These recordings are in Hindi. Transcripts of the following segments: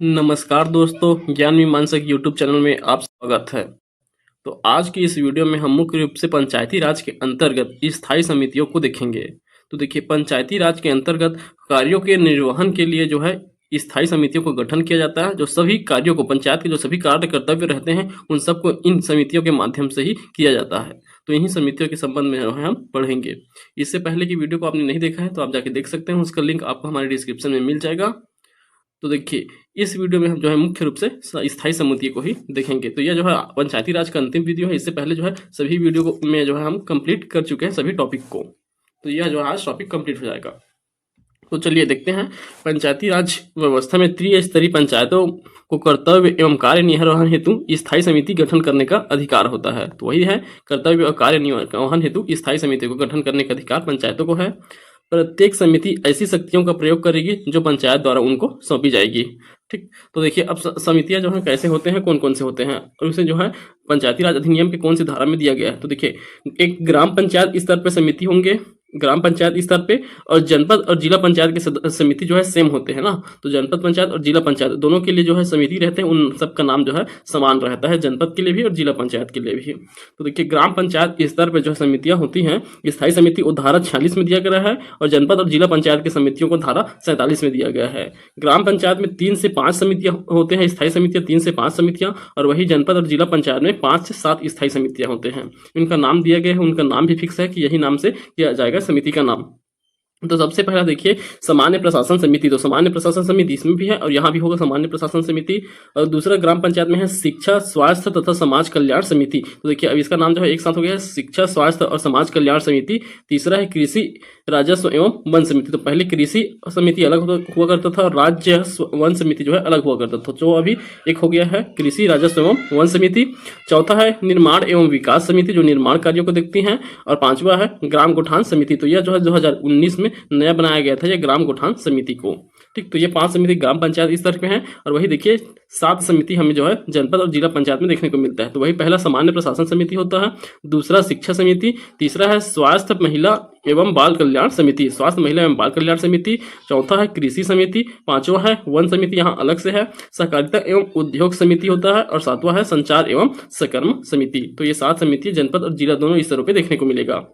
नमस्कार दोस्तों, ज्ञान मीमांसा के यूट्यूब चैनल में आप स्वागत है। तो आज की इस वीडियो में हम मुख्य रूप से पंचायती राज के अंतर्गत स्थायी समितियों को देखेंगे। तो देखिए, पंचायती राज के अंतर्गत कार्यों के निर्वहन के लिए जो है स्थायी समितियों को गठन किया जाता है। जो सभी कार्यों को, पंचायत के जो सभी कार्य कर्तव्य रहते हैं, उन सबको इन समितियों के माध्यम से ही किया जाता है। तो इन्हीं समितियों के संबंध में जो है हम पढ़ेंगे। इससे पहले की वीडियो को आपने नहीं देखा है तो आप जाके देख सकते हैं, उसका लिंक आपको हमारे डिस्क्रिप्शन में मिल जाएगा। तो देखिए, इस वीडियो में हम जो है मुख्य रूप से स्थायी समिति को ही देखेंगे। तो यह जो है पंचायती राज का अंतिम वीडियो है। इससे पहले जो है सभी वीडियो को में जो है हम कंप्लीट कर चुके हैं सभी टॉपिक को। तो यह जो है आज टॉपिक कंप्लीट हो जाएगा। तो चलिए देखते हैं। पंचायती राज व्यवस्था में त्रिस्तरीय पंचायतों को कर्तव्य एवं कार्य निर्वहन हेतु स्थायी समिति गठन करने का अधिकार होता है। तो वही है, कर्तव्य और कार्य निर्वहन हेतु स्थायी समिति को गठन करने का अधिकार पंचायतों को है। प्रत्येक समिति ऐसी शक्तियों का प्रयोग करेगी जो पंचायत द्वारा उनको सौंपी जाएगी। ठीक, तो देखिए अब समितियां जो है कैसे होते हैं, कौन कौन से होते हैं और उसे जो है पंचायती राज अधिनियम के कौन सी धारा में दिया गया है। तो देखिए, एक ग्राम पंचायत स्तर पर समिति होंगे, ग्राम पंचायत स्तर पे, और जनपद और जिला पंचायत के समिति जो है सेम होते हैं ना। तो जनपद पंचायत और जिला पंचायत दोनों के लिए जो है समिति रहते हैं, उन सब का नाम जो है समान रहता है, जनपद के लिए भी और जिला पंचायत के लिए भी। तो देखिए, ग्राम पंचायत स्तर पे जो समितियां होती हैं, स्थायी समिति वो धारा 46 में दिया गया है, और जनपद और जिला पंचायत की समितियों को धारा 47 में दिया गया है। ग्राम पंचायत में 3 से 5 समितियां होते हैं, स्थायी समितियां 3 से 5 समितियां, और वही जनपद और जिला पंचायत में 5 से 7 स्थायी समितियां होते हैं। इनका नाम दिया गया है, उनका नाम भी फिक्स है कि यही नाम से किया जाएगा समिति का नाम। तो सबसे पहला देखिए, सामान्य प्रशासन समिति। तो सामान्य प्रशासन समिति इसमें भी है और यहाँ भी होगा सामान्य प्रशासन समिति। और दूसरा ग्राम पंचायत में है शिक्षा, स्वास्थ्य तथा समाज कल्याण समिति। तो देखिए, अब इसका नाम जो है एक साथ हो गया है, शिक्षा, स्वास्थ्य और समाज कल्याण समिति। तीसरा है कृषि, राजस्व एवं वन समिति। तो पहले कृषि समिति अलग हुआ करता था और राज्य वन समिति जो है अलग हुआ करता था। तो अभी एक हो गया है कृषि, राजस्व एवं वन समिति। चौथा है निर्माण एवं विकास समिति, जो निर्माण कार्यों को देखती है। और पांचवा है ग्राम गौठान समिति। तो यह जो है 2019 में नया बनाया गया था, ये ग्राम गौठान समिति को। ठीक, तो ये 5 समिति ग्राम पंचायत स्तर पे हैं, और वही देखिए 7 समिति हमें जो है जनपद और जिला पंचायत में देखने को मिलता है। तो वही पहला सामान्य प्रशासन समिति होता है, दूसरा शिक्षा समिति, तीसरा है स्वास्थ्य, महिला एवं बाल कल्याण समिति, स्वास्थ्य, महिला एवं बाल कल्याण समिति। चौथा है कृषि समिति, पांचवा है वन समिति, यहाँ अलग से है। सहकारिता एवं उद्योग समिति होता है, और सातवां है संचार एवं सकर्म समिति। तो ये 7 समिति जनपद और जिला दोनों स्तरों पर देखने को मिलेगा।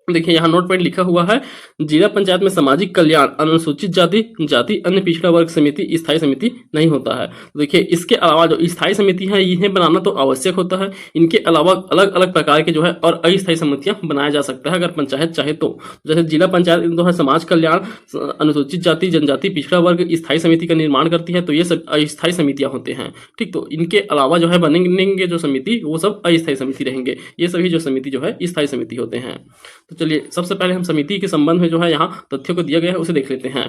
देखिए, यहाँ नोट पॉइंट लिखा हुआ है, जिला पंचायत में सामाजिक कल्याण, अनुसूचित जाति, जाति अन्य पिछड़ा वर्ग समिति, स्थायी समिति नहीं होता है। तो देखिए, इसके अलावा जो स्थायी समिति है, इन्हें बनाना तो आवश्यक होता है। इनके अलावा अलग अलग प्रकार के जो है और अस्थायी समितियां बनाया जा सकता है अगर पंचायत चाहे तो। जैसे जिला पंचायत जो है समाज कल्याण, अनुसूचित जाति, जनजाति, पिछड़ा वर्ग स्थायी समिति का निर्माण करती है, तो ये सब अस्थायी समितियां होते हैं। ठीक, तो इनके अलावा जो है बनेंगे जो समिति, वो सब अस्थायी समिति रहेंगे। ये सभी जो समिति जो है स्थायी समिति होते हैं। तो चलिए, सबसे पहले हम समिति के संबंध में जो है यहाँ तथ्यों को दिया गया है उसे देख लेते हैं।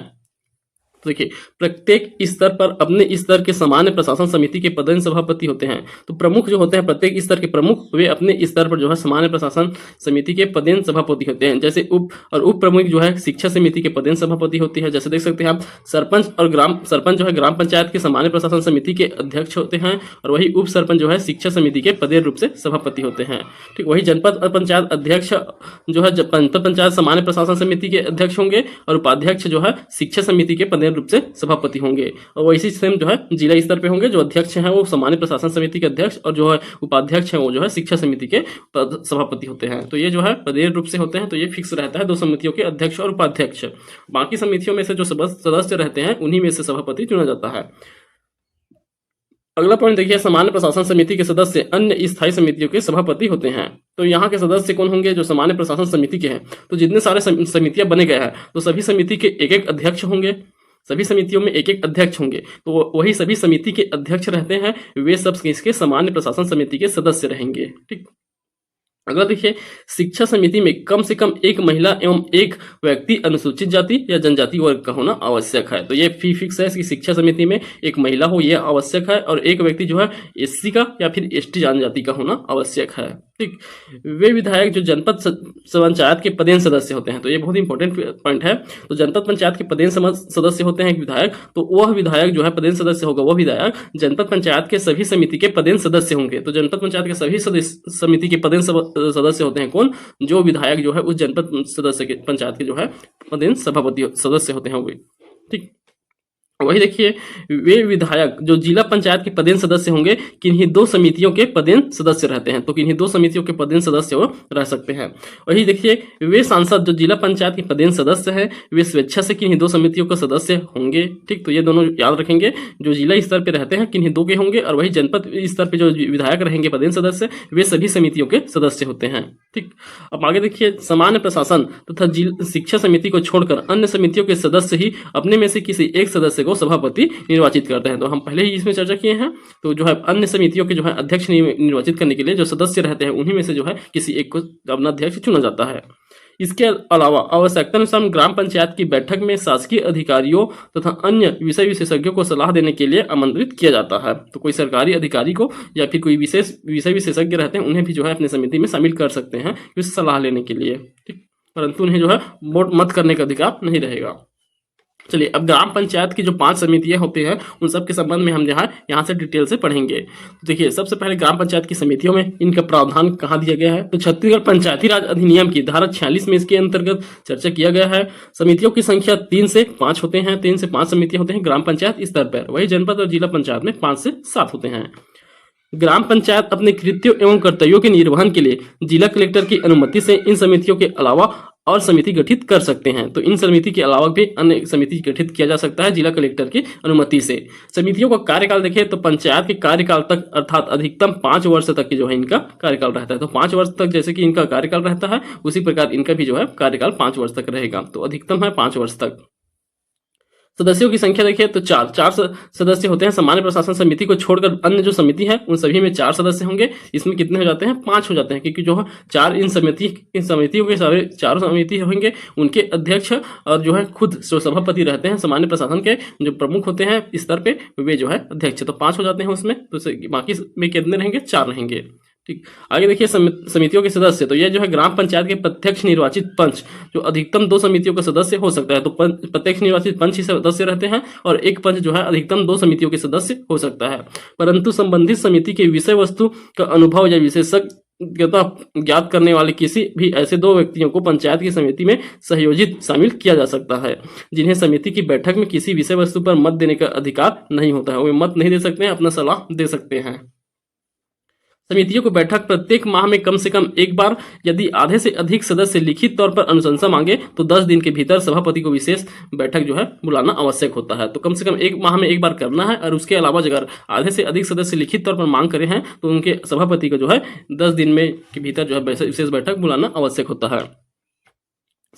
तो देखिए, प्रत्येक स्तर पर अपने स्तर के सामान्य प्रशासन समिति के पदेन सभापति होते हैं। तो प्रमुख जो होते हैं प्रत्येक स्तर के प्रमुख, वे अपने स्तर पर जो है सामान्य प्रशासन समिति के पदेन सभापति होते हैं। जैसे उप प्रमुख जो है शिक्षा समिति के पदेन सभापति होती है। जैसे देख सकते हैं आप, सरपंच और सरपंच जो है ग्राम पंचायत के सामान्य प्रशासन समिति के अध्यक्ष होते हैं, और वही उप सरपंच जो है शिक्षा समिति के पदेन रूप से सभापति होते हैं। ठीक, वही जनपद और पंचायत अध्यक्ष जो है जनपद पंचायत सामान्य प्रशासन समिति के अध्यक्ष होंगे, और उपाध्यक्ष जो है शिक्षा समिति के पदेन रूप से सभापति होंगे। और वैसे सेम जो है जिला स्तर पे होंगे, जो अध्यक्ष हैं वो सामान्य प्रशासन समिति के अध्यक्ष, और जो है उपाध्यक्ष हैं वो जो है शिक्षा समिति के सभापति होते हैं। तो ये जो है पदेन रूप से होते हैं। तो ये फिक्स रहता है 2 समितियों के अध्यक्ष और उपाध्यक्ष। बाकी समितियों में से जो सदस्य रहते हैं उन्हीं में से सभापति चुना जाता है। अगला पॉइंट देखिए, सामान्य प्रशासन समिति के सदस्य अन्य स्थायी समितियों के सभापति होते हैं। तो यहाँ के सदस्य कौन होंगे, जो सामान्य प्रशासन समिति के हैं। तो जितने सारे समितियां बने गए हैं, तो सभी समिति के एक एक अध्यक्ष होंगे, सभी समितियों में एक एक अध्यक्ष होंगे। तो वही सभी समिति के अध्यक्ष रहते हैं, वे सब इसके सामान्य प्रशासन समिति के सदस्य रहेंगे। ठीक, अगला देखिए, शिक्षा समिति में कम से कम एक महिला एवं एक व्यक्ति अनुसूचित जाति या जनजाति वर्ग का होना आवश्यक है। तो ये फिक्स है कि शिक्षा समिति में एक महिला हो, यह आवश्यक है, और एक व्यक्ति जो है एससी का या फिर एसटी जनजाति का होना आवश्यक है। ठीक, वे विधायक जो जनपद पंचायत के पदेन सदस्य होते हैं। तो ये बहुत इंपॉर्टेंट पॉइंट है। तो जनपद पंचायत के पदेन सदस्य होते हैं विधायक, तो वह विधायक जो है पदेन सदस्य होगा, वह विधायक जनपद पंचायत के सभी समिति के पदेन सदस्य होंगे। तो जनपद पंचायत के सभी समिति के पदेन सदस्य होते हैं कौन, जो विधायक जो है उस जनपद सदस्य के पंचायत के जो है पदेन सभापति सदस्य होते हैं वे। ठीक, वही देखिए, वे विधायक जो जिला पंचायत के पदेन सदस्य होंगे किन्हीं दो समितियों के पदेन सदस्य रहते हैं, तो किन्हीं दो समितियों के पदेन सदस्य वो रह सकते हैं। वही देखिए, वे सांसद जो जिला पंचायत के पदेन सदस्य हैं वे स्वेच्छा से किन्हीं दो समितियों के सदस्य होंगे। ठीक, तो ये दोनों याद रखेंगे, जो जिला स्तर पर रहते हैं किन्हीं दो के होंगे, और वही जनपद स्तर पर जो विधायक रहेंगे पदेन सदस्य वे सभी समितियों के सदस्य होते हैं। ठीक, अब आगे देखिए, सामान्य प्रशासन तथा शिक्षा समिति को छोड़कर अन्य समितियों के सदस्य ही अपने में से किसी एक सदस्य को सभापति निर्वाचित करते हैं। तो हम पहले ही इसमें चर्चा किए हैं। तो जो है अन्य समितियों के जो है अध्यक्ष निर्वाचित करने के लिए जो सदस्य रहते हैं उन्हीं में से जो है किसी एक को अपना अध्यक्ष चुना जाता है। इसके अलावा आवश्यकतानुसार ग्राम पंचायत की बैठक में शासकीय अधिकारियों तथा अन्य विषय विशेषज्ञों को सलाह देने के लिए आमंत्रित किया जाता है। तो कोई सरकारी अधिकारी को या फिर कोई विषय विशेषज्ञ रहते हैं उन्हें भी जो है अपनी समिति में शामिल कर सकते हैं उस सलाह लेने के लिए। ठीक, परंतु उन्हें जो है वोट मत करने का अधिकार नहीं रहेगा। चलिए, अब ग्राम पंचायत की जो 5 समितियां होती हैं उन सब के संबंध में हम यहाँ से डिटेल से पढ़ेंगे। तो देखिए, सबसे पहले ग्राम पंचायत की समितियों में इनका प्रावधान कहाँ दिया गया है, तो छत्तीसगढ़ पंचायती राज अधिनियम की धारा 46 में इसके अंतर्गत चर्चा किया गया है। समितियों की संख्या 3 से 5 होते हैं, 3 से 5 समितियां होते हैं ग्राम पंचायत स्तर पर। वही जनपद और जिला पंचायत में 5 से 7 होते हैं। ग्राम पंचायत अपने कृत्यों एवं कर्तव्यों के निर्वहन के लिए जिला कलेक्टर की अनुमति से इन समितियों के अलावा और समिति गठित कर सकते हैं। तो इन समिति के अलावा भी अन्य समिति गठित किया जा सकता है जिला कलेक्टर की अनुमति से। समितियों का कार्यकाल देखें तो पंचायत के कार्यकाल तक अर्थात अधिकतम 5 वर्ष तक की जो है इनका कार्यकाल रहता है। तो 5 वर्ष तक जैसे कि इनका कार्यकाल रहता है उसी प्रकार इनका भी जो है कार्यकाल 5 वर्ष तक रहेगा। तो अधिकतम है 5 वर्ष तक। सदस्यों की संख्या देखिए तो 4 सदस्य होते हैं। सामान्य प्रशासन समिति को छोड़कर अन्य जो समिति है उन सभी में 4 सदस्य होंगे। इसमें कितने हो जाते हैं, 5 हो जाते हैं, क्योंकि जो है 4 इन समितियों के सारे 4 समिति होंगे, उनके अध्यक्ष और जो है खुद जो सभापति रहते हैं सामान्य प्रशासन के जो प्रमुख होते हैं स्तर पे वे जो है अध्यक्ष। तो 5 हो जाते हैं उसमें, तो बाकी में कितने रहेंगे, 4 रहेंगे। ठीक, आगे देखिए समितियों के सदस्य। तो ये जो है ग्राम पंचायत के प्रत्यक्ष निर्वाचित पंच जो अधिकतम 2 समितियों का सदस्य हो सकता है। तो प्रत्यक्ष निर्वाचित पंच ही सदस्य रहते हैं और एक पंच जो है अधिकतम 2 समितियों के सदस्य हो सकता है। परंतु संबंधित समिति के विषय वस्तु का अनुभव या विशेषज्ञता ज्ञात करने वाले किसी भी ऐसे 2 व्यक्तियों को पंचायत की समिति में सहयोजित शामिल किया जा सकता है, जिन्हें समिति की बैठक में किसी विषय वस्तु पर मत देने का अधिकार नहीं होता है। वे मत नहीं दे सकते हैं, अपना सलाह दे सकते हैं। समितियों को बैठक प्रत्येक माह में कम से कम एक बार, यदि आधे से अधिक सदस्य लिखित तौर पर अनुशंसा मांगे तो 10 दिन के भीतर सभापति को विशेष बैठक जो है बुलाना आवश्यक होता है। तो कम से कम एक माह में एक बार करना है, और उसके अलावा अगर आधे से अधिक सदस्य लिखित तौर पर मांग करे हैं तो उनके सभापति को जो है 10 दिन में के भीतर जो है विशेष बैठक बुलाना आवश्यक होता है।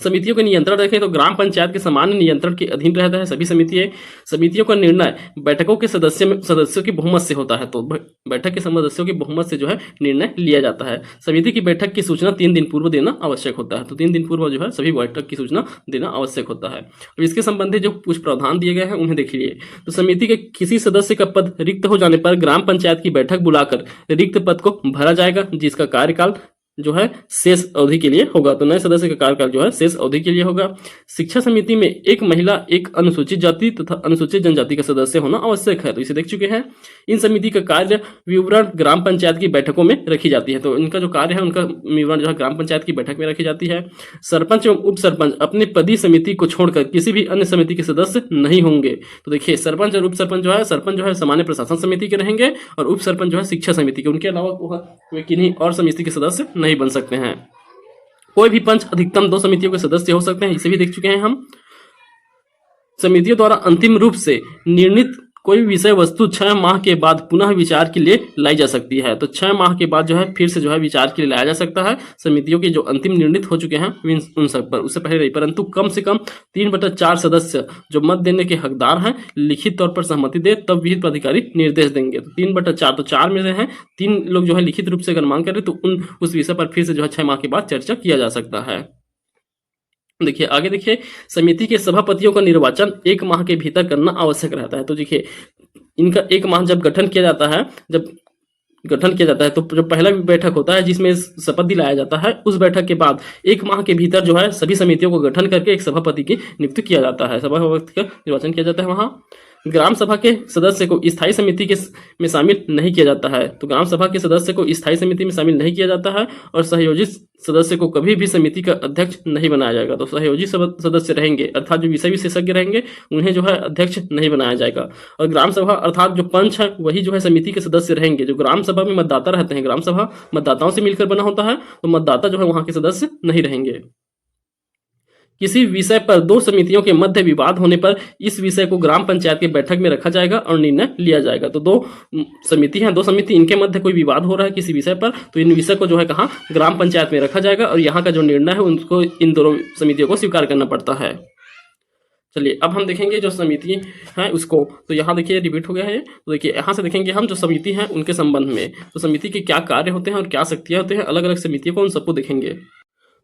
समितियों के नियंत्रण देखें तो ग्राम पंचायत के सामान्य नियंत्रण के अधीन रहता है सभी समितियों का निर्णय बैठकों के सदस्यों की बहुमत से होता है। तो बैठक के सदस्यों की बहुमत से जो है निर्णय लिया जाता है। समिति की बैठक की सूचना 3 दिन पूर्व देना आवश्यक होता है। तो 3 दिन पूर्व जो है सभी बैठक की सूचना देना आवश्यक होता है। तो इसके संबंधी जो कुछ प्रावधान दिए गए हैं उन्हें देख लीजिए। तो समिति के किसी सदस्य का पद रिक्त हो जाने पर ग्राम पंचायत की बैठक बुलाकर रिक्त पद को भरा जाएगा, जिसका कार्यकाल जो है शेष अवधि के लिए होगा। तो नए सदस्य का कार्यकाल जो है शेष अवधि के लिए होगा। शिक्षा समिति में एक महिला, एक अनुसूचित जाति तथा अनुसूचित जनजाति का सदस्य होना आवश्यक है। तो इसे देख चुके हैं। इन समिति का कार्य विवरण ग्राम पंचायत की बैठकों में रखी जाती है। तो इनका जो कार्य है उनका विवरण जो है ग्राम पंचायत की बैठक में रखी जाती है। सरपंच एवं उप सरपंच अपनी पदी समिति को छोड़कर किसी भी अन्य समिति के सदस्य नहीं होंगे। तो देखिए, सरपंच और उप सरपंच जो है, सरपंच जो है सामान्य प्रशासन समिति के रहेंगे और उप सरपंच जो है शिक्षा समिति के। उनके अलावा वे किन्हीं और समिति के सदस्य नहीं बन सकते हैं। कोई भी पंच अधिकतम 2 समितियों के सदस्य हो सकते हैं, इसे भी देख चुके हैं हम। समितियों द्वारा अंतिम रूप से निर्णित कोई विषय वस्तु 6 माह के बाद पुनः विचार के लिए लाई जा सकती है। तो 6 माह के बाद जो है फिर से जो है विचार के लिए लाया जा सकता है। समितियों के जो अंतिम निर्णित हो चुके हैं उन सब पर, उससे पहले नहीं। परंतु कम से कम 3/4 सदस्य जो मत देने के हकदार हैं लिखित तौर पर सहमति दे, तब विहित प्राधिकारी निर्देश देंगे। तो 3/4, तो 4 में से हैं 3 लोग जो है लिखित रूप से अगर मांग करें तो उस विषय पर फिर से जो है 6 माह के बाद चर्चा किया जा सकता है। देखिए, आगे देखिए, समिति के सभापतियों का निर्वाचन 1 माह के भीतर करना आवश्यक रहता है। तो देखिए, इनका 1 माह जब गठन किया जाता है तो जो पहला बैठक होता है जिसमें शपथ दिलाया जाता है, उस बैठक के बाद 1 माह के भीतर जो है सभी समितियों को गठन करके एक सभापति की नियुक्ति किया जाता है, सभापति का निर्वाचन किया जाता है वहां। ग्राम सभा के सदस्य को स्थायी समिति के में शामिल नहीं किया जाता है। तो ग्राम सभा के सदस्य को स्थायी समिति में शामिल नहीं किया जाता है और सहयोजी सदस्य को कभी भी समिति का अध्यक्ष नहीं बनाया जाएगा। तो सहयोजी सदस्य रहेंगे अर्थात जो विषय विशेषज्ञ रहेंगे उन्हें जो है अध्यक्ष नहीं बनाया जाएगा। और ग्राम सभा अर्थात जो पंच है वही जो है समिति के सदस्य रहेंगे। जो ग्राम सभा में मतदाता रहते हैं, ग्राम सभा मतदाताओं से मिलकर बना होता है, तो मतदाता जो है वहां के सदस्य नहीं रहेंगे। किसी विषय पर दो समितियों के मध्य विवाद होने पर इस विषय को ग्राम पंचायत की बैठक में रखा जाएगा और निर्णय लिया जाएगा। तो दो समिति इनके मध्य कोई विवाद हो रहा है किसी विषय पर, तो इन विषय को जो है कहाँ ग्राम पंचायत में रखा जाएगा और यहाँ का जो निर्णय है उनको इन दोनों समितियों को स्वीकार करना पड़ता है। चलिए अब हम देखेंगे जो समिति है उसको, तो यहाँ देखिए रिपीट हो गया है। तो देखिए यहाँ से देखेंगे हम जो समिति है उनके संबंध में, तो समिति के क्या कार्य होते हैं और क्या शक्तियां होते हैं, अलग अलग समितियों को उन सबको देखेंगे।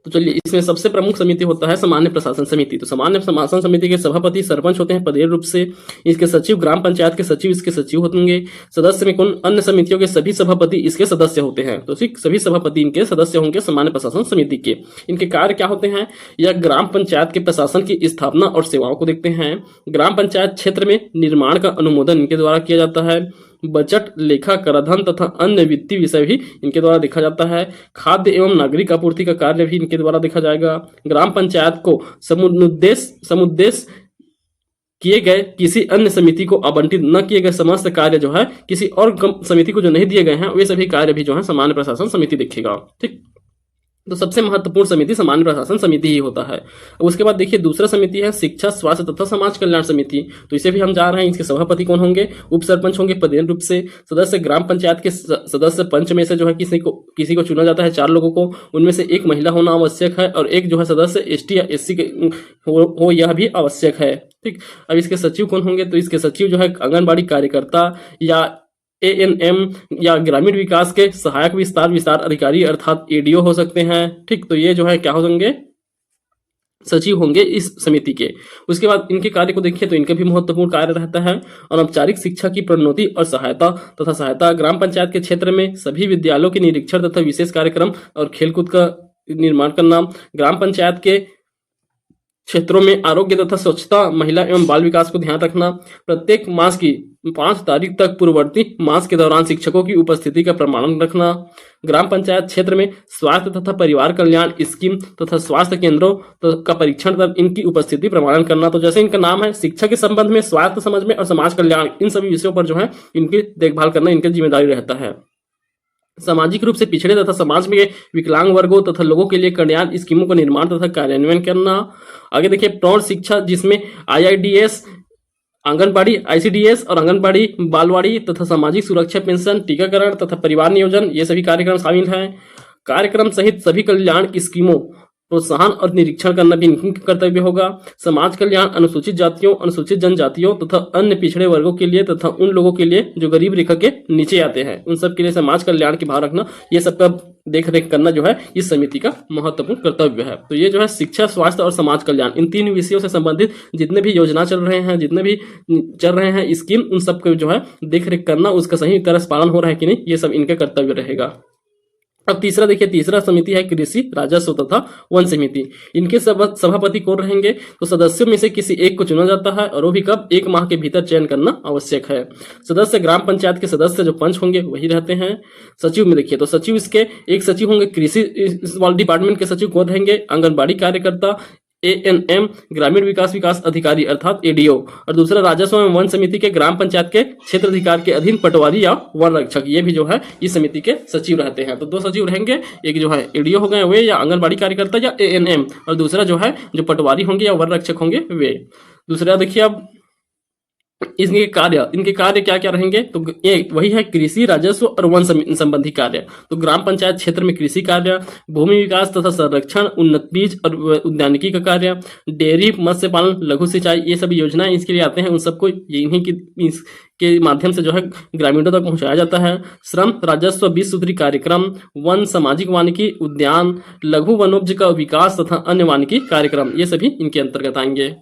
तो चलिए इसमें सबसे प्रमुख समिति होता है सामान्य प्रशासन समिति। तो सामान्य प्रशासन समिति के सभापति सरपंच होते हैं पदेय रूप से। इसके सचिव ग्राम पंचायत के सचिव इसके सचिव होंगे। सदस्य में कौन, अन्य समितियों के सभी सभापति इसके सदस्य होते हैं। तो सभी सभापति इनके सदस्य होंगे सामान्य प्रशासन समिति के। इनके कार्य क्या होते हैं, यह ग्राम पंचायत के प्रशासन की स्थापना और सेवाओं को देखते हैं। ग्राम पंचायत क्षेत्र में निर्माण का अनुमोदन इनके द्वारा किया जाता है। बजट, लेखा, कराधान तथा अन्य वित्तीय विषय भी इनके द्वारा देखा जाता है। खाद्य एवं नागरिक आपूर्ति का कार्य भी इनके द्वारा देखा जाएगा। ग्राम पंचायत को समुद्देश किए गए किसी अन्य समिति को आवंटित न किए गए समस्त कार्य जो है किसी और समिति को जो नहीं दिए गए हैं वे सभी कार्य भी जो है सामान्य प्रशासन समिति देखेगा। ठीक, तो सबसे महत्वपूर्ण समिति सामान्य प्रशासन समिति ही होता है। उसके बाद देखिए दूसरा समिति है शिक्षा, स्वास्थ्य तथा समाज कल्याण समिति। तो इसे भी हम जा रहे हैं। इसके सभापति कौन होंगे, उप सरपंच होंगे पदेय रूप से। सदस्य ग्राम पंचायत के सदस्य पंच में से जो है किसी को चुना जाता है, 4 लोगों को। उनमें से एक महिला होना आवश्यक है और एक जो है सदस्य ST या SC के हो यह भी आवश्यक है। ठीक, अब इसके सचिव कौन होंगे, तो इसके सचिव जो है आंगनबाड़ी कार्यकर्ता या ANM या ग्रामीण विकास के सहायक विस्तार अधिकारी अर्थात ADO हो सकते हैं। ठीक, तो ये जो है क्या होंगे, सचिव होंगे इस समिति के। उसके बाद इनके कार्य को देखिए तो इनके भी महत्वपूर्ण कार्य रहता है। अनौपचारिक शिक्षा की प्रोन्नति और सहायता ग्राम पंचायत के क्षेत्र में सभी विद्यालयों के निरीक्षण तथा विशेष कार्यक्रम और खेलकूद का निर्माण करना। ग्राम पंचायत के क्षेत्रों में आरोग्य तथा स्वच्छता, महिला एवं बाल विकास को ध्यान रखना। प्रत्येक मास की 5 तारीख तक पूर्ववर्ती मास के दौरान शिक्षकों की उपस्थिति का प्रमाणन रखना। ग्राम पंचायत क्षेत्र में स्वास्थ्य तथा परिवार कल्याण स्कीम तथा स्वास्थ्य केंद्रों का परीक्षण कर इनकी उपस्थिति प्रमाणन करना। तो जैसे इनका नाम है, शिक्षा के संबंध में, स्वास्थ्य समझ में और समाज कल्याण, इन सभी विषयों पर जो है इनकी देखभाल करना इनकी जिम्मेदारी रहता है। सामाजिक रूप से पिछड़े तथा समाज में विकलांग वर्गों तथा लोगों के लिए कल्याण स्कीमों का निर्माण तथा कार्यान्वयन करना। आगे देखिए प्रौढ़ शिक्षा, जिसमें IIDS, आंगनबाड़ी, ICDS और आंगनबाड़ी, बालवाड़ी तथा सामाजिक सुरक्षा, पेंशन, टीकाकरण तथा परिवार नियोजन, ये सभी कार्यक्रम शामिल हैं। कार्यक्रम सहित सभी कल्याण की स्कीमों प्रोत्साहन और निरीक्षण करना भी इनका कर्तव्य होगा। समाज कल्याण अनुसूचित जातियों, अनुसूचित जनजातियों तथा अन्य पिछड़े वर्गों के लिए तथा उन लोगों के लिए जो गरीब रेखा के नीचे आते हैं, उन सब के लिए समाज कल्याण की भाव रखना, ये सब का देख रेख करना जो है इस समिति का महत्वपूर्ण कर्तव्य है। तो ये जो है शिक्षा, स्वास्थ्य और समाज कल्याण, इन 3 विषयों से संबंधित जितने भी योजना चल रहे हैं, जितने भी चल रहे हैं स्कीम, उन सब को जो है देख रेख करना, उसका सही तरह से पालन हो रहा है कि नहीं, ये सब इनका कर्तव्य रहेगा। अब तीसरा देखिए, तीसरा समिति है कृषि, राजस्व तथा वन समिति। इनके सभापति कौन रहेंगे, तो सदस्यों में से किसी एक को चुना जाता है और वो भी कब, 1 माह के भीतर चयन करना आवश्यक है। सदस्य ग्राम पंचायत के सदस्य जो पंच होंगे वही रहते हैं। सचिव में देखिए तो सचिव इसके एक सचिव होंगे, कृषि डिपार्टमेंट के सचिव कौन रहेंगे, आंगनबाड़ी कार्यकर्ता, ANM ग्रामीण विकास अधिकारी अर्थात ADO, और दूसरा राजस्व एवं वन समिति के ग्राम पंचायत के क्षेत्र अधिकार के अधीन पटवारी या वन रक्षक, ये भी जो है इस समिति के सचिव रहते हैं। तो 2 सचिव रहेंगे, एक जो है ADO हो गए वे, या आंगनबाड़ी कार्यकर्ता या ANM, और दूसरा जो है जो पटवारी होंगे या वन रक्षक होंगे वे। दूसरा देखिए अब इनके कार्य क्या क्या रहेंगे, तो एक वही है कृषि, राजस्व और वन संबंधी कार्य। तो ग्राम पंचायत क्षेत्र में कृषि कार्य, भूमि विकास तथा संरक्षण, उन्नत बीज और उद्यानिकी का कार्य, डेयरी, मत्स्य पालन, लघु सिंचाई, ये सभी योजनाएं इसके लिए आते हैं, उन सबको इन्हीं के माध्यम से जो है ग्रामीणों तक पहुंचाया जाता है। श्रम, राजस्व, 20 सूत्री कार्यक्रम, वन, सामाजिक वानिकी, उद्यान, लघु वनोपज का विकास तथा अन्य वानिकी कार्यक्रम, ये सभी इनके अंतर्गत आएंगे।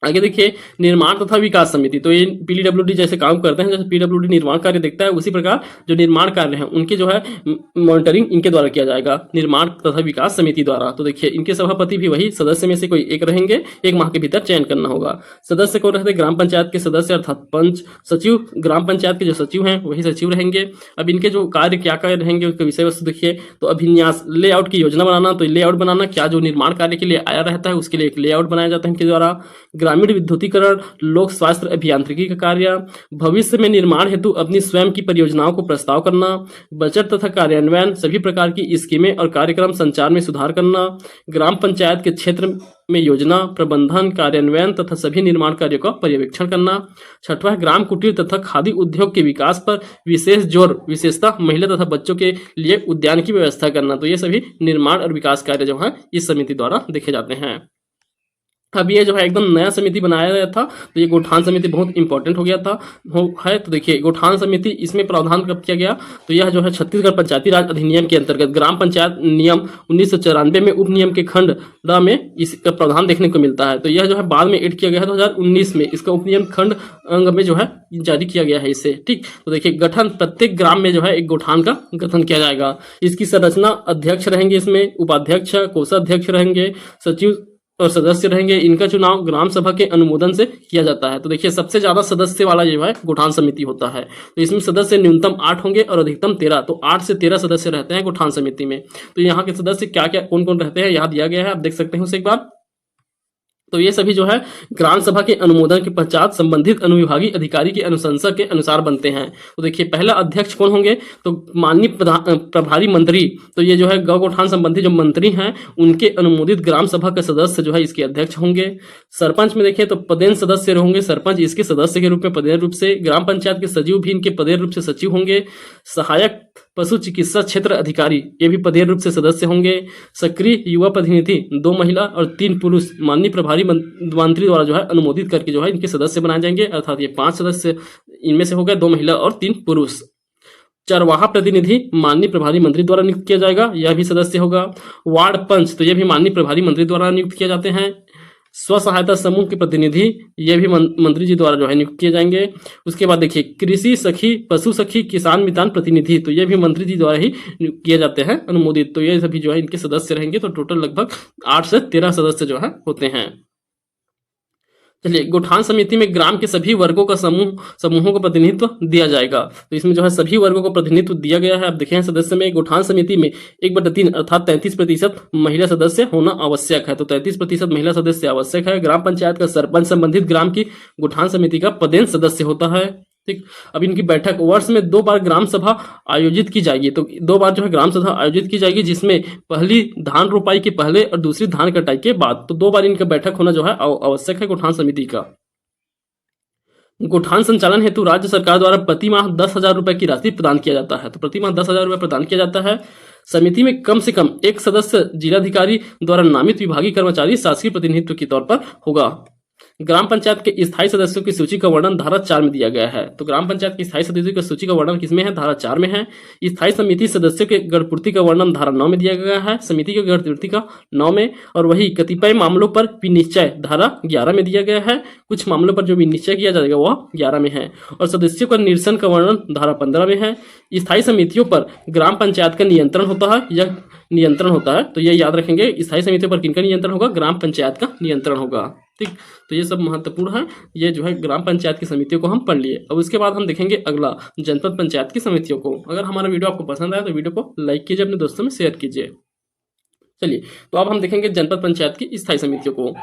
आगे देखिए निर्माण तथा विकास समिति, तो ये पीडब्ल्यूडी जैसे काम करते हैं, जैसे पीडब्ल्यूडी निर्माण कार्य देखता है उसी प्रकार जो निर्माण कार्य है उनके जो है मॉनिटरिंग इनके द्वारा किया जाएगा, निर्माण तथा विकास समिति द्वारा। तो देखिए इनके सभापति भी वही सदस्य में से कोई एक रहेंगे, 1 माह के भीतर चयन करना होगा। सदस्य कौन रहते हैं? ग्राम पंचायत के सदस्य अर्थात पंच। सचिव, ग्राम पंचायत के जो सचिव हैं वही सचिव रहेंगे। अब इनके जो कार्य क्या कार्य रहेंगे उसके विषय वस्तु देखिए, तो अभिन्यास, लेआउट की योजना बनाना, तो लेआउट बनाना क्या जो निर्माण कार्य के लिए आया रहता है उसके लिए एक लेआउट बनाया जाता है इनके द्वारा। ग्रामीण विद्युतीकरण, लोक स्वास्थ्य अभियांत्रिकी का कार्य, भविष्य में निर्माण हेतु अपनी स्वयं की परियोजनाओं को प्रस्ताव करना, बजट तथा कार्यान्वयन, सभी प्रकार की स्कीमें और कार्यक्रम संचार में सुधार करना, ग्राम पंचायत के क्षेत्र में योजना प्रबंधन, कार्यान्वयन तथा सभी निर्माण कार्यों का पर्यवेक्षण करना। छठवां है ग्राम कुटीर तथा खादी उद्योग के विकास पर विशेष जोर, विशेषतः महिला तथा बच्चों के लिए उद्यान की व्यवस्था करना। तो ये सभी निर्माण और विकास कार्य जो है इस समिति द्वारा देखे जाते हैं। अब ये जो है एकदम नया समिति बनाया गया था, तो ये गौठान समिति बहुत इंपॉर्टेंट हो गया था है। तो देखिए गौठान समिति, इसमें प्रावधान कब किया गया? तो यह जो है छत्तीसगढ़ पंचायती राज अधिनियम के अंतर्गत ग्राम पंचायत नियम 1994 में उप नियम के खंड ड में इसका प्रावधान देखने को मिलता है। तो यह जो है बाद में एड किया गया है 2019 में, इसका उप नियम खंड अंग में जो है जारी किया गया है इसे। ठीक, तो देखिए गठन, प्रत्येक ग्राम में जो है एक गौठान का गठन किया जाएगा। इसकी संरचना, अध्यक्ष रहेंगे इसमें, उपाध्यक्ष, कोषाध्यक्ष रहेंगे, सचिव और सदस्य रहेंगे। इनका चुनाव ग्राम सभा के अनुमोदन से किया जाता है। तो देखिए सबसे ज्यादा सदस्य वाला जो है गौठान समिति होता है। तो इसमें सदस्य न्यूनतम 8 होंगे और अधिकतम 13, तो 8 से 13 सदस्य रहते हैं गौठान समिति में। तो यहाँ के सदस्य क्या क्या कौन कौन रहते हैं यहाँ दिया गया है, आप देख सकते हैं उसे एक बार। तो ये सभी जो है ग्राम सभा के अनुमोदन के पश्चात संबंधित अनुविभागीय अधिकारी की अनुशंसा के अनुसार बनते हैं। तो देखिए पहला अध्यक्ष कौन होंगे? तो माननीय प्रभारी मंत्री, तो ये जो है गौ गौठान संबंधी जो मंत्री हैं उनके अनुमोदित ग्राम सभा के सदस्य जो है इसके अध्यक्ष होंगे। सरपंच में देखिए तो पदेन सदस्य होंगे, सरपंच इसके सदस्य के रूप में पदेन रूप से। ग्राम पंचायत के सचिव भी इनके पदेन रूप से सचिव होंगे। सहायक पशु चिकित्सा क्षेत्र अधिकारी ये भी पदेन रूप से सदस्य होंगे। सक्रिय युवा प्रतिनिधि 2 महिला और 3 पुरुष माननीय प्रभारी मंत्री द्वारा जो है अनुमोदित करके जो है इनके सदस्य बनाए जाएंगे, अर्थात ये 5 सदस्य इनमें से हो गए, 2 महिला और 3 पुरुष। चरवाहा प्रतिनिधि माननीय प्रभारी मंत्री द्वारा नियुक्त किया जाएगा, यह भी सदस्य होगा। वार्ड पंच, तो यह भी माननीय प्रभारी मंत्री द्वारा नियुक्त किए जाते हैं। स्व सहायता समूह के प्रतिनिधि ये भी मंत्री जी द्वारा जो है नियुक्त किए जाएंगे। उसके बाद देखिए कृषि सखी, पशु सखी, किसान मितान प्रतिनिधि, तो ये भी मंत्री जी द्वारा ही नियुक्त किए जाते हैं अनुमोदित। तो ये सभी जो है इनके सदस्य रहेंगे। तो टोटल लगभग 8 से 13 सदस्य जो है होते हैं। चलिए गौठान समिति में ग्राम के सभी वर्गों का समूहों को प्रतिनिधित्व दिया जाएगा। तो इसमें जो है सभी वर्गों को प्रतिनिधित्व दिया गया है। आप देखें सदस्य में गौठान समिति में 1/3 अर्थात 33% महिला सदस्य होना आवश्यक है। तो 33% महिला सदस्य आवश्यक है। ग्राम पंचायत का सरपंच संबंधित ग्राम की गौठान समिति का पदेन सदस्य होता है। ठीक, अब इनकी बैठक वर्ष में 2 बार ग्राम सभा आयोजित की जाएगी। तो 2 बार जो है ग्राम सभा आयोजित की जाएगी, जिसमें पहली धान रोपाई के पहले और दूसरी धान कटाई के बाद। तो 2 बार इनका बैठक होना जो है आवश्यक है गौठान समिति का। गौठान संचालन हेतु राज्य सरकार द्वारा प्रति माह 10,000 रुपए की राशि प्रदान किया जाता है। तो प्रति माह 10,000 रुपए प्रदान किया जाता है। समिति में कम से कम एक सदस्य जिलाधिकारी द्वारा नामित विभागीय कर्मचारी शासकीय प्रतिनिधित्व के तौर पर होगा। ग्राम पंचायत के स्थायी सदस्यों की सूची का वर्णन धारा 4 में दिया गया है। तो ग्राम पंचायत की स्थायी सदस्यों की सूची का वर्णन किसमें है? धारा 4 में है। स्थायी समिति सदस्यों के गणपूर्ति का वर्णन धारा 9 में दिया गया है, समिति के गणपूर्ति का 9 में। और वही कतिपय मामलों पर विनिश्चय धारा 11 में दिया गया है। कुछ मामलों पर जो विनिश्चय किया जाएगा वह 11 में है। और सदस्यों का निरसन का वर्णन धारा 15 में है। स्थायी समितियों पर ग्राम पंचायत का नियंत्रण होता है, यह नियंत्रण होता है। तो ये याद रखेंगे, स्थायी समितियों पर किनका नियंत्रण होगा? ग्राम पंचायत का नियंत्रण होगा। ठीक, तो ये सब महत्वपूर्ण है। ये जो है ग्राम पंचायत की समितियों को हम पढ़ लिए। अब उसके बाद हम देखेंगे अगला जनपद पंचायत की समितियों को। अगर हमारा वीडियो आपको पसंद आया तो वीडियो को लाइक कीजिए, अपने दोस्तों में शेयर कीजिए। चलिए, तो अब हम देखेंगे जनपद पंचायत की स्थायी समितियों को।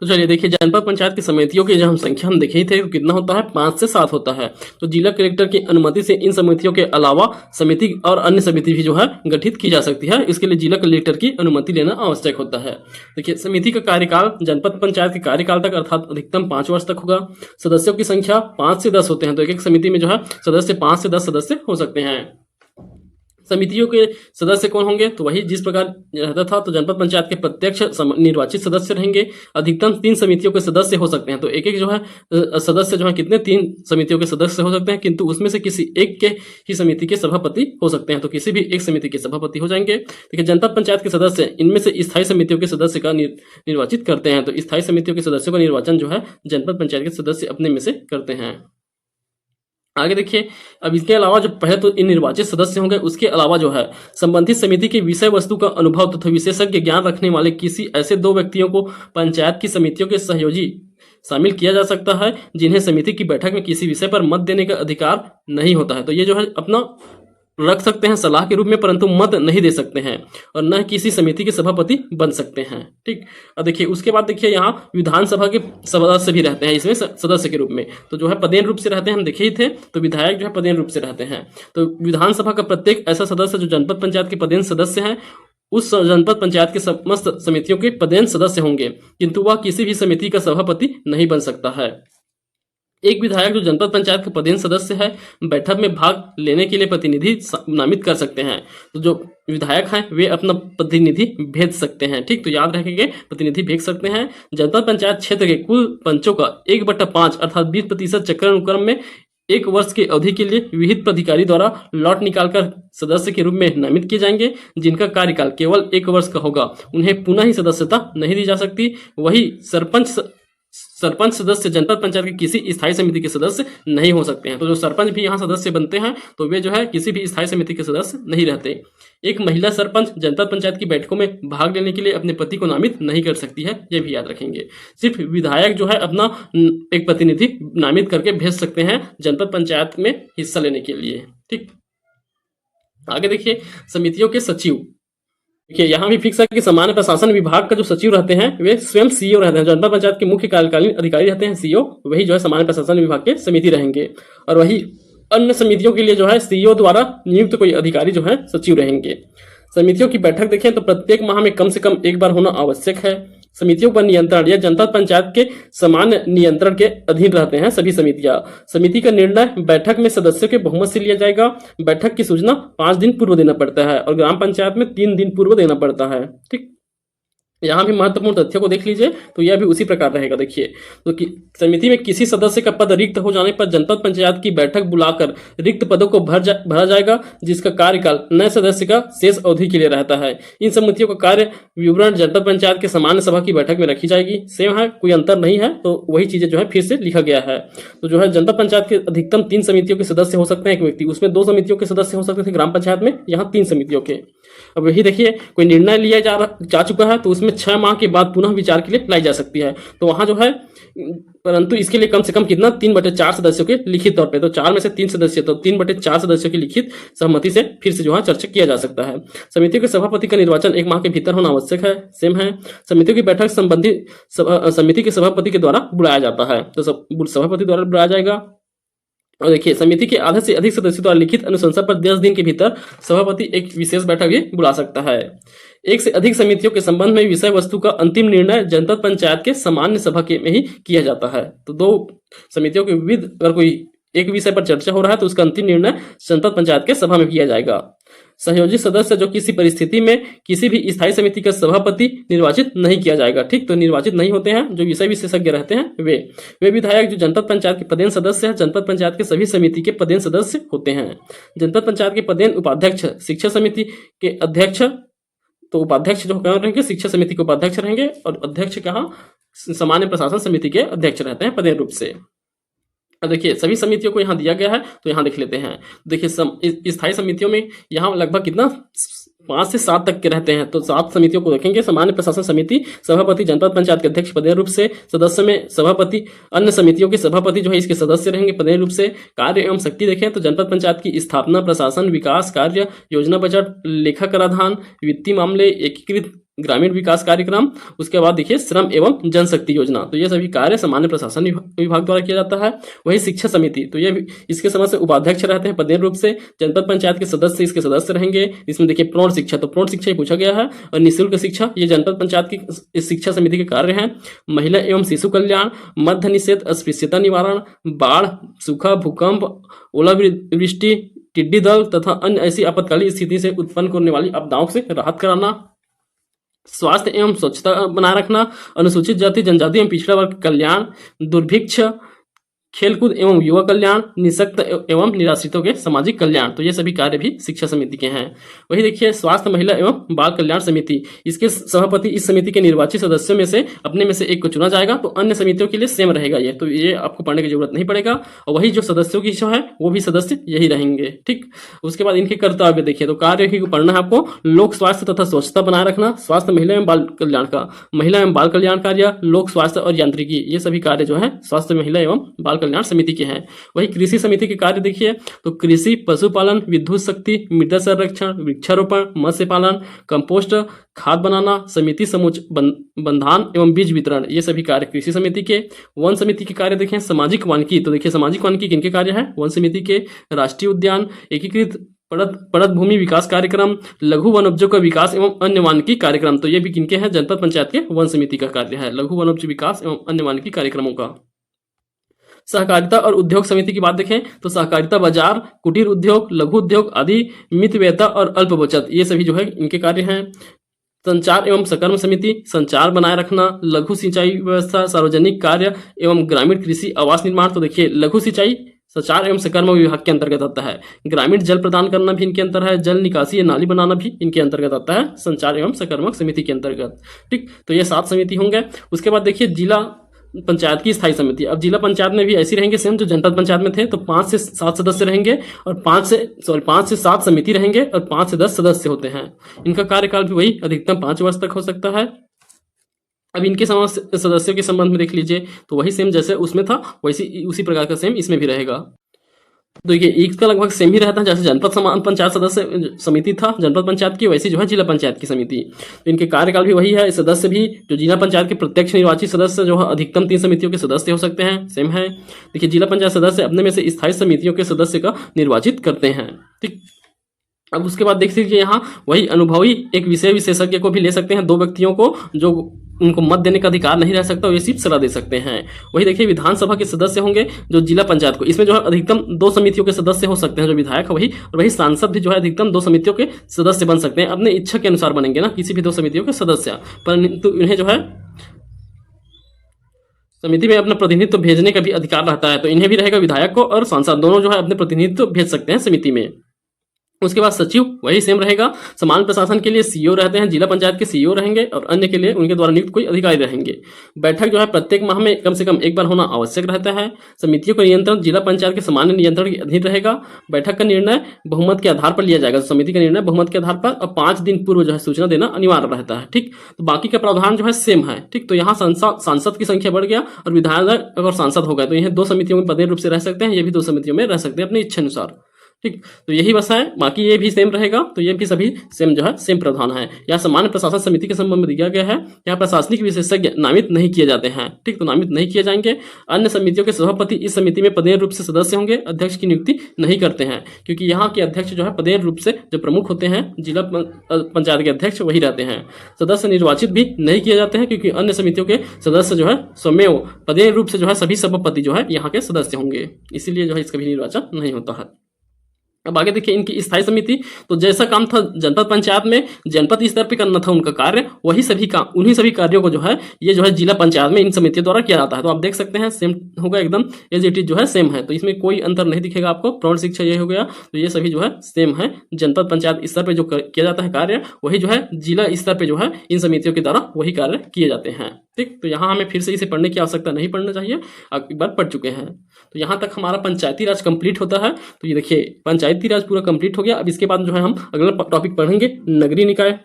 तो चलिए देखिए, जनपद पंचायत की समितियों की जो हम संख्या हम देखे थे तो कितना होता है? 5 से 7 होता है। तो जिला कलेक्टर की अनुमति से इन समितियों के अलावा समिति और अन्य समिति भी जो है गठित की जा सकती है। इसके लिए जिला कलेक्टर की अनुमति लेना आवश्यक होता है। देखिए, समिति का कार्यकाल जनपद पंचायत के कार्यकाल तक अर्थात अधिकतम 5 वर्ष तक होगा। सदस्यों की संख्या 5 से 10 होते हैं। तो एक एक समिति में जो है सदस्य 5 से 10 सदस्य हो सकते हैं। समितियों के सदस्य कौन होंगे, तो वही जिस प्रकार रहता था। तो जनपद पंचायत के प्रत्यक्ष निर्वाचित सदस्य रहेंगे। अधिकतम 3 समितियों के सदस्य हो सकते हैं। तो एक एक जो है सदस्य जो है कितने, 3 समितियों के सदस्य हो सकते हैं, किंतु उसमें से किसी एक के ही समिति के सभापति हो सकते हैं। तो किसी भी एक समिति के सभापति हो जाएंगे। देखिए, जनपद पंचायत के सदस्य इनमें से स्थायी समितियों के सदस्य का निर्वाचित करते हैं। तो स्थायी समितियों के सदस्यों का निर्वाचन जो है जनपद पंचायत के सदस्य अपने में से करते हैं। आगे देखिए, अब इसके अलावा जो पहले तो इन निर्वाचित सदस्य होंगे, उसके अलावा जो है संबंधित समिति की विषय वस्तु का अनुभव तथा विशेषज्ञ ज्ञान रखने वाले किसी ऐसे 2 व्यक्तियों को पंचायत की समितियों के सहयोगी शामिल किया जा सकता है, जिन्हें समिति की बैठक में किसी विषय पर मत देने का अधिकार नहीं होता है। तो ये जो है अपना रख सकते हैं सलाह के रूप में, परंतु मत नहीं दे सकते हैं और न किसी समिति के सभापति बन सकते हैं। ठीक, और देखिए उसके बाद देखिए यहाँ विधानसभा के सदस्य भी रहते हैं इसमें सदस्य के रूप में। तो जो है पदेन रूप से रहते हैं, हम देखे ही थे। तो विधायक जो है पदेन रूप से रहते हैं। तो विधानसभा का प्रत्येक ऐसा सदस्य जो जनपद पंचायत के पदेन सदस्य हैं, उस जनपद पंचायत के समस्त समितियों के पदेन सदस्य होंगे, किंतु वह किसी भी समिति का सभापति नहीं बन सकता है। एक विधायक जो जनपद पंचायत के पदेन सदस्य है, बैठक में भाग लेने के लिए प्रतिनिधि नामित कर सकते हैं। तो जो विधायक हैं वे अपना प्रतिनिधि भेज सकते हैं। ठीक, तो याद रखेंगे, प्रतिनिधि भेज सकते हैं। जनपद पंचायत क्षेत्र के कुल पंचों का 1/5 अर्थात 20% चक्र अनुक्रम में 1 वर्ष की अवधि के लिए विहित प्राधिकारी द्वारा लॉट निकालकर सदस्य के रूप में नामित किए जाएंगे। जिनका कार्यकाल केवल 1 वर्ष का होगा, उन्हें पुनः ही सदस्यता नहीं दी जा सकती। वही सरपंच सदस्य जनपद पंचायत के किसी स्थायी समिति के सदस्य नहीं हो सकते हैं। तो जो सरपंच भी यहाँ सदस्य बनते हैं, तो वे जो है किसी भी स्थायी समिति के सदस्य नहीं रहते। एक महिला सरपंच जनपद पंचायत की बैठकों में भाग लेने के लिए अपने पति को नामित नहीं कर सकती है, ये भी याद रखेंगे। सिर्फ विधायक जो है अपना एक प्रतिनिधि नामित करके भेज सकते हैं जनपद पंचायत में हिस्सा लेने के लिए। ठीक, आगे देखिए समितियों के सचिव। देखिए यहाँ भी फिक्स है कि सामान्य प्रशासन विभाग का जो सचिव रहते हैं वे स्वयं सीईओ रहते हैं। जनपद पंचायत के मुख्य कार्यकालीन अधिकारी रहते हैं सीईओ, वही जो है सामान्य प्रशासन विभाग के समिति रहेंगे। और वही अन्य समितियों के लिए जो है सीईओ द्वारा नियुक्त कोई अधिकारी जो है सचिव रहेंगे। समितियों की बैठक देखें तो प्रत्येक माह में कम से कम 1 बार होना आवश्यक है। समितियों पर नियंत्रण, यह जनपद पंचायत के सामान्य नियंत्रण के अधीन रहते हैं सभी समितियां। समिति का निर्णय बैठक में सदस्यों के बहुमत से लिया जाएगा। बैठक की सूचना 5 दिन पूर्व देना पड़ता है और ग्राम पंचायत में 3 दिन पूर्व देना पड़ता है। ठीक, यहाँ भी महत्वपूर्ण तथ्यों को देख लीजिए, तो यह भी उसी प्रकार रहेगा। देखिए, तो समिति में किसी सदस्य का पद रिक्त हो जाने पर जनपद पंचायत की बैठक बुलाकर रिक्त पदों को भरा जाएगा, जिसका कार्यकाल नए सदस्य का शेष अवधि के लिए रहता है। इन समितियों का कार्य विवरण जनपद पंचायत के सामान्य सभा की बैठक में रखी जाएगी। सेम है, कोई अंतर नहीं है, तो वही चीजें जो है फिर से लिखा गया है। तो जो है जनपद पंचायत के अधिकतम 3 समितियों के सदस्य हो सकते हैं एक व्यक्ति, उसमें 2 समितियों के सदस्य हो सकते थे ग्राम पंचायत में, यहाँ 3 समितियों के। अब यही देखिए, कोई निर्णय लिया जा चुका है तो उसमें 6 माह के बाद पुनः विचार के लिए लाई जा सकती है। तो वहां जो है, परंतु इसके लिए कम से कम कितना, 3/4 सदस्यों के लिखित तौर पे। तो 4 में से 3 सदस्य, तो 3/4 सदस्यों की लिखित सहमति से फिर से जो है चर्चा किया जा सकता है। समिति के सभापति का निर्वाचन 1 माह के भीतर होना आवश्यक है। सेम है, समितियों की बैठक संबंधित समिति के सभापति के द्वारा बुलाया जाता है। तो सभापति द्वारा बुलाया जाएगा। और देखिए, समिति के आधे से अधिक सदस्यों द्वारा लिखित अनुशंसा पर 10 दिन के भीतर सभापति एक विशेष बैठक भी बुला सकता है। एक से अधिक समितियों के संबंध में विषय वस्तु का अंतिम निर्णय जनपद पंचायत के सामान्य सभा के में ही किया जाता है। तो 2 समितियों के विविध, अगर कोई एक विषय पर चर्चा हो रहा है तो उसका अंतिम निर्णय जनपद पंचायत के सभा में किया जाएगा। सहयोगी सदस्य जो किसी परिस्थिति में किसी भी स्थायी समिति का सभापति निर्वाचित नहीं किया जाएगा। ठीक, तो निर्वाचित नहीं होते हैं जो विषय विशेषज्ञ रहते हैं वे विधायक जो जनपद पंचायत के पदेन सदस्य हैं, जनपद पंचायत के सभी समिति के पदेन सदस्य होते हैं। जनपद पंचायत के पदेन उपाध्यक्ष शिक्षा समिति के अध्यक्ष, तो उपाध्यक्ष जो कहाँ रहेंगे, शिक्षा समिति के उपाध्यक्ष रहेंगे, और अध्यक्ष कहाँ, सामान्य प्रशासन समिति के अध्यक्ष रहते हैं पदेन रूप से। देखिए, सभी समितियों को यहाँ दिया गया है, तो यहाँ देख लेते हैं। देखिए, स्थायी समितियों में यहाँ लगभग कितना, 5 से 7 तक के रहते हैं। तो 7 समितियों को देखेंगे। सामान्य प्रशासन समिति, सभापति जनपद पंचायत के अध्यक्ष पदेन रूप से, सदस्य में सभापति, अन्य समितियों के सभापति जो है इसके सदस्य रहेंगे पदेन रूप से। कार्य एवं शक्ति देखें तो जनपद पंचायत की स्थापना, प्रशासन, विकास कार्य, योजना, बजट, लेखा कराधान, वित्तीय मामले, एकीकृत ग्रामीण विकास कार्यक्रम, उसके बाद देखिए श्रम एवं जनशक्ति योजना, तो ये सभी कार्य सामान्य प्रशासन विभाग द्वारा किया जाता है। वही शिक्षा समिति, तो ये इसके समय से उपाध्यक्ष रहते हैं पदेन रूप से। जनपद पंचायत के सदस्य इसके सदस्य रहेंगे। इसमें देखिए प्रौढ़ शिक्षा, तो प्रौढ़ शिक्षा ही पूछा गया है, और निःशुल्क शिक्षा, ये जनपद पंचायत की शिक्षा समिति के कार्य हैं। महिला एवं शिशु कल्याण, मध्य निषेध, अस्पृश्यता निवारण, बाढ़, सूखा, भूकंप, ओलावृष्टि, टिड्डी दल तथा अन्य ऐसी आपातकालीन स्थिति से उत्पन्न होने वाली आपदाओं से राहत कराना, स्वास्थ्य एवं स्वच्छता बनाए रखना, अनुसूचित जाति जनजाति एवं पिछड़ा वर्ग कल्याण, दुर्भिक्ष, खेलकूद एवं युवा कल्याण, निःशक्त एवं निराश्रितों के सामाजिक कल्याण। तो ये सभी कार्य भी शिक्षा समिति के हैं। वही देखिए स्वास्थ्य महिला एवं बाल कल्याण समिति, इसके सभापति इस समिति के निर्वाचित सदस्यों में से अपने में से एक को चुना जाएगा। तो अन्य समितियों के लिए सेम रहेगा ये, तो ये आपको पढ़ने की जरूरत नहीं पड़ेगा। और वही जो सदस्यों की जो है वो भी सदस्य यही रहेंगे। ठीक, उसके बाद इनके कर्तव्य देखिए, तो कार्य को पढ़ना है आपको। लोक स्वास्थ्य तथा स्वच्छता बनाए रखना, स्वास्थ्य महिला एवं बाल कल्याण का, महिला एवं बाल कल्याण कार्य, लोक स्वास्थ्य और यांत्रिकी, ये सभी कार्य जो है स्वास्थ्य महिला एवं बाल कल्याण समिति के हैं। वही कृषि समिति के कार्य देखिए, तो कृषि, पशुपालन, विद्युत शक्ति, मृदा संरक्षण, वृक्षारोपण, मत्स्य पालन, कंपोस्ट, खाद बनाना, समिति समूच बंधान एवं बीज वितरण, ये सभी कार्य कृषि समिति के। वन समिति के कार्य देखें, सामाजिक वानिकी, तो देखिए सामाजिक वानिकी किनके कार्य है, वन समिति के। राष्ट्रीय उद्यान, एकीकृत पड़त भूमि विकास कार्यक्रम, लघु वनोपजों का विकास एवं अन्य वानिकी कार्यक्रम, तो ये भी किनके हैं, जनपद पंचायत के वन समिति का कार्य है, लघु वनोपज विकास एवं अन्य वानिकी कार्यक्रमों का। सहकारिता और उद्योग समिति की बात देखें, तो सहकारिता बाजार, कुटीर उद्योग, लघु उद्योग आदि, मितव्ययता और अल्प बचत, ये सभी जो है इनके कार्य हैं। संचार एवं सकर्म समिति, संचार बनाए रखना, लघु सिंचाई व्यवस्था, सार्वजनिक कार्य एवं ग्रामीण कृषि आवास निर्माण, तो देखिए लघु सिंचाई संचार एवं सकर्म विभाग के अंतर्गत आता है। ग्रामीण जल प्रदान करना भी इनके अंतर है, जल निकासी या नाली बनाना भी इनके अंतर्गत आता है, संचार एवं सकर्मक समिति के अंतर्गत। ठीक, तो ये 7 समिति होंगे। उसके बाद देखिए जिला पंचायत की स्थायी समिति, अब जिला पंचायत में भी ऐसी रहेंगे सेम जो जनपद पंचायत में थे, तो 5 से 7 सदस्य रहेंगे और 5 से 7 समिति रहेंगे और 5 से 10 सदस्य होते हैं। इनका कार्यकाल भी वही अधिकतम 5 वर्ष तक हो सकता है। अब इनके सदस्यों के संबंध में देख लीजिए, तो वही सेम जैसे उसमें था वैसी उसी प्रकार का सेम इसमें भी रहेगा। तो ये इसका लगभग सेम ही रहता है, जैसे जनपद समान पंचायत सदस्य समिति था जनपद पंचायत की, वैसी जो है जिला पंचायत की समिति। तो इनके कार्यकाल भी वही है। सदस्य भी जो जिला पंचायत के प्रत्यक्ष निर्वाचित सदस्य जो है अधिकतम 3 समितियों के सदस्य हो सकते हैं, सेम है। देखिए जिला पंचायत सदस्य अपने में से स्थायी समितियों के सदस्य का निर्वाचित करते हैं। ठीक, अब उसके बाद देख लीजिए यहाँ वही अनुभवी एक विषय विशेषज्ञ को भी ले सकते हैं, 2 व्यक्तियों को जो उनको मत देने का अधिकार नहीं रह सकता, ये सिर्फ सलाह दे सकते हैं। वही देखिए विधानसभा के सदस्य होंगे जो जिला पंचायत को, इसमें जो है अधिकतम 2 समितियों के सदस्य हो सकते हैं जो विधायक है वही, और वही सांसद भी जो है अधिकतम 2 समितियों के सदस्य बन सकते हैं, अपने इच्छा के अनुसार बनेंगे ना, किसी भी 2 समितियों के सदस्य, परंतु इन्हें जो है समिति में अपना प्रतिनिधित्व भेजने का भी अधिकार रहता है। तो इन्हें भी रहेगा, विधायक को और सांसद दोनों जो है अपने प्रतिनिधित्व भेज सकते हैं समिति में। उसके बाद सचिव वही सेम रहेगा। सामान्य प्रशासन के लिए सीईओ रहते हैं, जिला पंचायत के सीईओ रहेंगे और अन्य के लिए उनके द्वारा नियुक्त कोई अधिकारी रहेंगे। बैठक जो है प्रत्येक माह में कम से कम एक बार होना आवश्यक रहता है। समितियों का नियंत्रण जिला पंचायत के सामान्य नियंत्रण के अधीन रहेगा। बैठक का निर्णय बहुमत के आधार पर लिया जाएगा, समिति का निर्णय बहुमत के आधार पर, और 5 दिन पूर्व जो है सूचना देना अनिवार्य रहता है। ठीक, तो बाकी का प्रावधान जो है सेम है। ठीक, तो यहाँ सांसद की संख्या बढ़ गया और विधायक अगर सांसद हो गए तो यह 2 समितियों में पदेन रूप से रह सकते हैं, ये भी 2 समितियों में रह सकते हैं अपनी इच्छा अनुसार। ठीक, तो यही बस है, बाकी ये भी सेम रहेगा। तो ये भी सभी सेम जो है सेम प्रावधान है। यहाँ सामान्य प्रशासन समिति के संबंध में दिया गया है, यहाँ प्रशासनिक विशेषज्ञ नामित नहीं किए जाते हैं। ठीक, तो नामित नहीं किए जाएंगे। अन्य समितियों के सभापति इस समिति में पदेन रूप से सदस्य होंगे, अध्यक्ष की नियुक्ति नहीं करते हैं, क्योंकि यहाँ के अध्यक्ष जो है पदेन रूप से जो प्रमुख होते हैं जिला पंचायत के अध्यक्ष वही रहते हैं। सदस्य निर्वाचित भी नहीं किए जाते हैं, क्योंकि अन्य समितियों के सदस्य जो है स्वमेव पदेन रूप से जो है सभी सभापति जो है यहाँ के सदस्य होंगे, इसीलिए जो है इसका भी निर्वाचन नहीं होता है। अब आगे देखिए इनकी स्थायी समिति, तो जैसा काम था जनपद पंचायत में जनपद स्तर पे करना था उनका कार्य, वही सभी काम उन्हीं सभी कार्यों को जो है ये जो है जिला पंचायत में इन समितियों द्वारा किया जाता है। तो आप देख सकते हैं सेम होगा, एकदम एज इट इज जो है सेम है, तो इसमें कोई अंतर नहीं दिखेगा आपको। प्रौढ़ शिक्षा ये हो गया, तो ये सभी जो है सेम है। जनपद पंचायत स्तर पर जो किया जाता है कार्य, वही जो है जिला स्तर पर जो है इन समितियों के द्वारा वही कार्य किए जाते हैं। ठीक, तो यहाँ हमें फिर से इसे पढ़ने की आवश्यकता नहीं पढ़ना चाहिए, आप एक बार पढ़ चुके हैं। तो यहाँ तक हमारा पंचायती राज कंप्लीट होता है। तो ये देखिए पंचायती राज पूरा कंप्लीट हो गया। अब इसके बाद जो है हम अगला टॉपिक पढ़ेंगे नगरीय निकाय।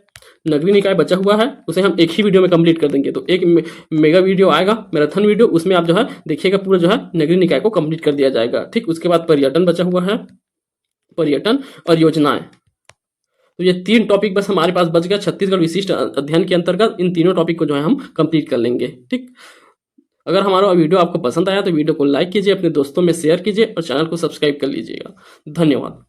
नगरीय निकाय बचा हुआ है, उसे हम एक ही वीडियो में कंप्लीट कर देंगे। तो एक मेगा वीडियो आएगा, मैराथन वीडियो, उसमें आप जो है देखिएगा पूरा जो है नगरीय निकाय को कंप्लीट कर दिया जाएगा। ठीक, उसके बाद पर्यटन बचा हुआ है, पर्यटन और योजनाएं। तो ये 3 टॉपिक बस हमारे पास बच गया। छत्तीसगढ़ विशिष्ट अध्ययन के अंतर्गत इन तीनों टॉपिक को जो है हम कंप्लीट कर लेंगे। ठीक, अगर हमारा वीडियो आपको पसंद आया तो वीडियो को लाइक कीजिए, अपने दोस्तों में शेयर कीजिए और चैनल को सब्सक्राइब कर लीजिएगा। धन्यवाद।